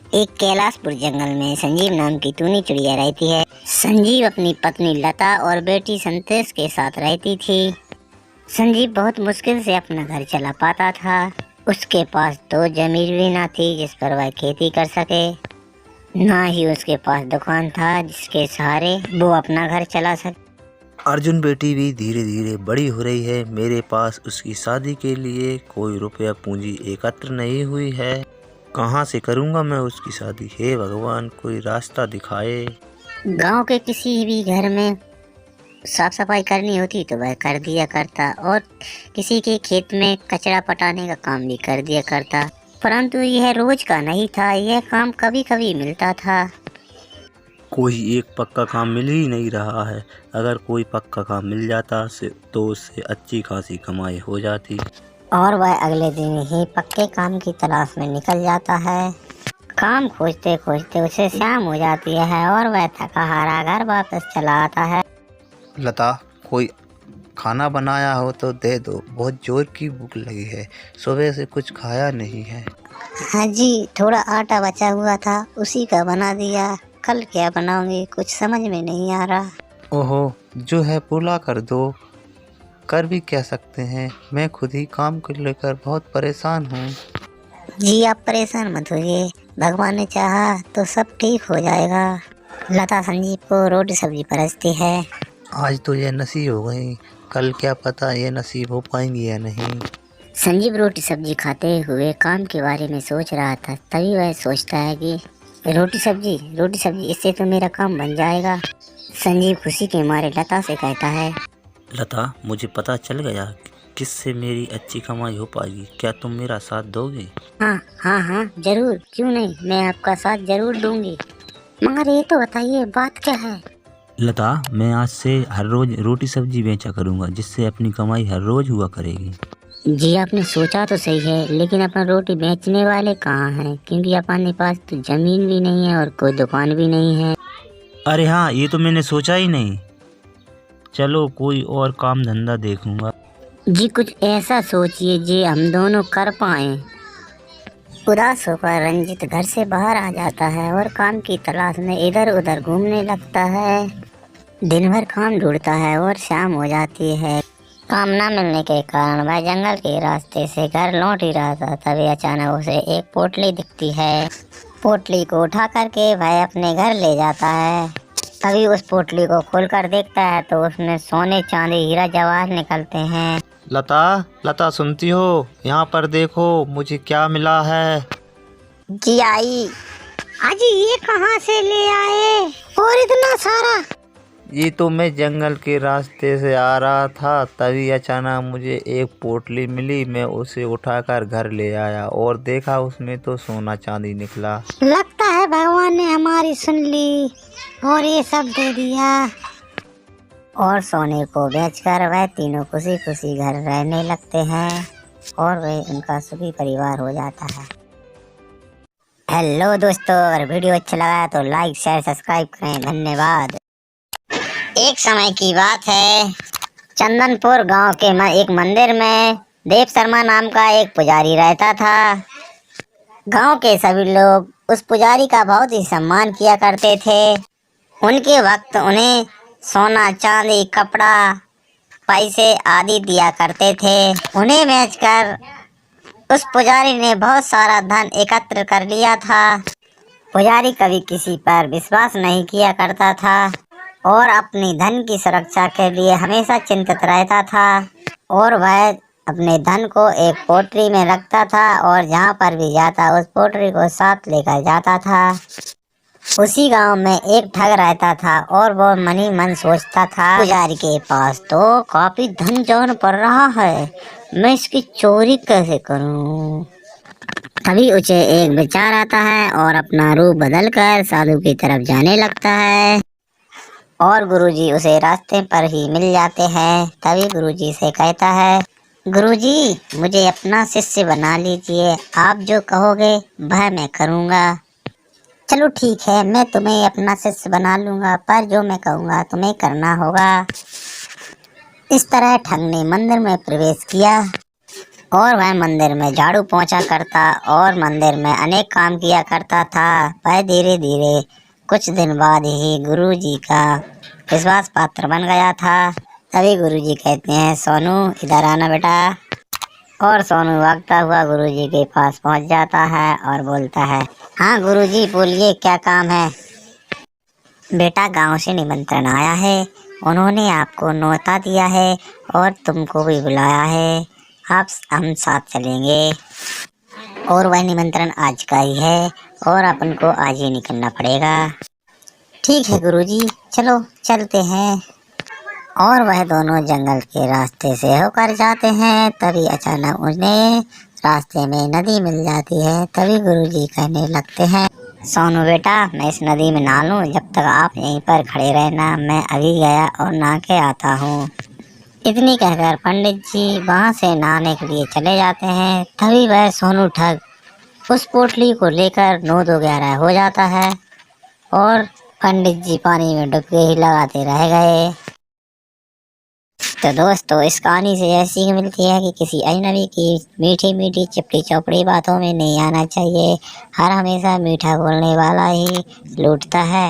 एक कैलाशपुर जंगल में संजीव नाम की टूनी चिड़िया रहती है। संजीव अपनी पत्नी लता और बेटी संतोष के साथ रहती थी। संजीव बहुत मुश्किल से अपना घर चला पाता था। उसके पास तो जमीन भी ना थी जिस पर वह खेती कर सके, ना ही उसके पास दुकान था जिसके सहारे वो अपना घर चला सके। अर्जुन बेटी भी धीरे धीरे बड़ी हो रही है। मेरे पास उसकी शादी के लिए कोई रुपया पूंजी एकत्र नहीं हुई है। कहाँ से करूँगा मैं उसकी शादी? हे भगवान, कोई रास्ता दिखाए। गांव के किसी भी घर में साफ सफाई करनी होती तो वह कर दिया करता और किसी के खेत में कचरा पटाने का काम भी कर दिया करता, परंतु यह रोज का नहीं था। यह काम कभी कभी मिलता था। कोई एक पक्का काम मिल ही नहीं रहा है। अगर कोई पक्का काम मिल जाता तो उससे अच्छी खासी कमाई हो जाती। और वह अगले दिन ही पक्के काम की तलाश में निकल जाता है। काम खोजते खोजते उसे शाम हो जाती है और वह थका हारा घर वापस चला आता है। लता, कोई खाना बनाया हो तो दे दो, बहुत जोर की भूख लगी है। सुबह से कुछ खाया नहीं है। हाँ जी, थोड़ा आटा बचा हुआ था, उसी का बना दिया। कल क्या बनाऊंगी कुछ समझ में नहीं आ रहा। ओहो, जो है पूरा कर दो। कर भी क्या सकते हैं, मैं खुद ही काम को लेकर बहुत परेशान हूँ। जी आप परेशान मत होइए, भगवान ने चाहा तो सब ठीक हो जाएगा। लता संजीव को रोटी सब्जी परसती है। आज तो ये नसीब हो गई, कल क्या पता ये नसीब हो पाएंगी या नहीं। संजीव रोटी सब्जी खाते हुए काम के बारे में सोच रहा था। तभी वह सोचता है कि रोटी सब्जी इससे तो मेरा काम बन जाएगा। संजीव खुशी के मारे लता से कहता है, लता, मुझे पता चल गया किससे मेरी अच्छी कमाई हो पाएगी। क्या तुम मेरा साथ दोगे? हाँ जरूर, क्यों नहीं, मैं आपका साथ जरूर दूंगी। मगर ये तो बताइए बात क्या है। लता, मैं आज से हर रोज रोटी सब्जी बेचा करूंगा, जिससे अपनी कमाई हर रोज हुआ करेगी। जी आपने सोचा तो सही है, लेकिन अपना रोटी बेचने वाले कहाँ हैं? क्योंकि अपने पास तो जमीन भी नहीं है और कोई दुकान भी नहीं है। अरे हाँ, ये तो मैंने सोचा ही नहीं। चलो कोई और काम धंधा देखूंगा। जी कुछ ऐसा सोचिए जे हम दोनों कर पाए। उदास होकर रंजित घर से बाहर आ जाता है और काम की तलाश में इधर उधर घूमने लगता है। दिन भर काम ढूंढता है और शाम हो जाती है। काम न मिलने के कारण वह जंगल के रास्ते से घर लौट ही रहा था। तभी अचानक उसे एक पोटली दिखती है। पोटली को उठा करके वह अपने घर ले जाता है। तभी उस पोटली को खोलकर देखता है तो उसमें सोने चांदी हीरा जवाहर निकलते हैं। लता सुनती हो? यहाँ पर देखो मुझे क्या मिला है। जी आई। अजी ये कहाँ से ले आए और इतना सारा? ये तो मैं जंगल के रास्ते से आ रहा था, तभी अचानक मुझे एक पोटली मिली। मैं उसे उठाकर घर ले आया और देखा उसमें तो सोना चांदी निकला। लगता है भगवान ने हमारी सुन ली और ये सब दे दिया। और सोने को बेचकर वह तीनों खुशी खुशी घर रहने लगते हैं और वह उनका सुखी परिवार हो जाता है। हेलो दोस्तों, अगर वीडियो अच्छा लगा तो लाइक शेयर सब्सक्राइब करें। धन्यवाद। एक समय की बात है, चंदनपुर गांव के एक मंदिर में देव शर्मा नाम का एक पुजारी रहता था। गांव के सभी लोग उस पुजारी का बहुत ही सम्मान किया करते थे। उनके वक्त उन्हें सोना चांदी कपड़ा पैसे आदि दिया करते थे। उन्हें बेचकर उस पुजारी ने बहुत सारा धन एकत्र कर लिया था। पुजारी कभी किसी पर विश्वास नहीं किया करता था और अपनी धन की सुरक्षा के लिए हमेशा चिंतित रहता था। और वह अपने धन को एक पोटली में रखता था और जहाँ पर भी जाता उस पोटली को साथ लेकर जाता था। उसी गांव में एक ठग रहता था और वो मनी मन सोचता था, पुजारी के पास तो काफी धन जौन पड़ रहा है, मैं इसकी चोरी कैसे करूं। तभी उसे एक विचार आता है और अपना रूप बदलकर साधु की तरफ जाने लगता है और गुरुजी उसे रास्ते पर ही मिल जाते हैं। तभी गुरुजी से कहता है, गुरुजी मुझे अपना शिष्य बना लीजिए, आप जो कहोगे वह मैं करूँगा। चलो ठीक है, मैं तुम्हें अपना शिष्य बना लूँगा, पर जो मैं कहूँगा तुम्हें करना होगा। इस तरह ठग ने मंदिर में प्रवेश किया और वह मंदिर में झाड़ू पोंछा करता और मंदिर में अनेक काम किया करता था। वह धीरे धीरे कुछ दिन बाद ही गुरुजी का विश्वास पात्र बन गया था। तभी गुरुजी कहते हैं, सोनू इधर आना बेटा। और सोनू भागता हुआ गुरुजी के पास पहुंच जाता है और बोलता है, हाँ गुरुजी बोलिए क्या काम है। बेटा गांव से निमंत्रण आया है, उन्होंने आपको न्योता दिया है और तुमको भी बुलाया है। हम साथ चलेंगे और वह निमंत्रण आज का ही है और अपन को आज ही निकलना पड़ेगा। ठीक है गुरुजी, चलो चलते हैं। और वह दोनों जंगल के रास्ते से होकर जाते हैं। तभी अचानक उन्हें रास्ते में नदी मिल जाती है। तभी गुरुजी कहने लगते हैं, सोनू बेटा मैं इस नदी में नहा लूं, जब तक आप यहीं पर खड़े रहना, मैं अभी गया और नहा के आता हूँ। इतनी कहकर पंडित जी वहाँ से नहाने के लिए चले जाते हैं। तभी वह सोनू ठग उस पोटली को लेकर 9-2-11 हो जाता है और पंडित जी पानी में डुबके ही लगाते रह गए। तो दोस्तों इस कहानी से यह सीख मिलती है कि किसी अजनबी की मीठी मीठी चिपड़ी चौपड़ी बातों में नहीं आना चाहिए। हर हमेशा मीठा बोलने वाला ही लूटता है।